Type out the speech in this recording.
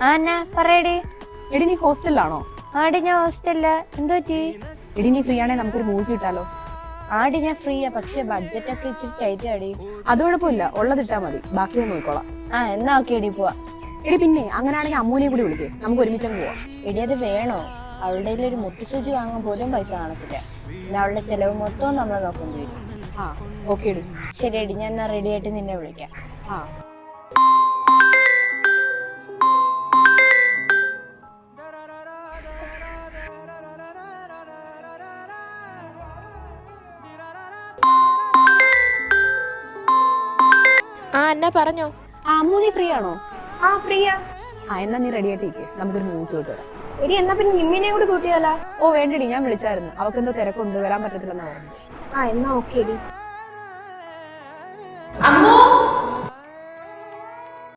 ആ എന്നാ പറയടി. എടി നീ ഹോസ്റ്റലിലാണോ? ആടി ഞാൻ ഹോസ്റ്റലില്. എന്തോ പറ്റി? എടി നീ ഫ്രീ ആണെങ്കിൽ നമുക്കൊരു മൂവി കിട്ടാലോ? ആടി ഞാൻ ഫ്രീയാ, പക്ഷെ ബഡ്ജറ്റ് ഒക്കെ ഇച്ചിരി ടൈറ്റ് ആടി. അത് കുഴപ്പമില്ല, ഉള്ളതിട്ടാ മതി, ബാക്കി ഞാൻ നോക്കിക്കോളാം. ആ എന്നാ ഓക്കെ എടി പോവാ. എടി പിന്നെ അങ്ങനെയാണെങ്കിൽ അമ്മൂനെയും കൂടി വിളിക്കേ, നമുക്ക് ഒരുമിച്ചങ്ങ് പോവാം. എടി അത് വേണോ? അവളുടെ ഒരു മുത്തുസൂചി വാങ്ങാൻ പോലും പൈസ കാണത്തില്ല. പിന്നെ അവളുടെ ചെലവ് മൊത്തവും നമ്മൾ നോക്കേണ്ടി വരും. ആ ഓക്കെ എടി. ശരി എടി, ഞാൻ എന്നാ റെഡി ആയിട്ട് നിന്നെ വിളിക്കാം. ആ എന്നാ പറഞ്ഞോ. അമ്മു നീ ഫ്രീ ആണോ? ആ ഫ്രീയാ. എന്നാ നീ റെഡി ആയിട്ടിരിക്കേ, നമുക്കൊരു മൂവി പോയിട്ട് വരാം. എടി എന്നാ പിന്നെ നിമ്മിനെയും കൂടി കൂട്ടിയാലോ? ഓ വേണ്ടടി, ഞാൻ വിളിച്ചായിരുന്നു, അവൾക്ക് എന്തോ തിരക്കുണ്ട്, വരാൻ പറ്റത്തില്ലെന്നാ പറഞ്ഞു. ആ എന്നാ ഓക്കെ എടി.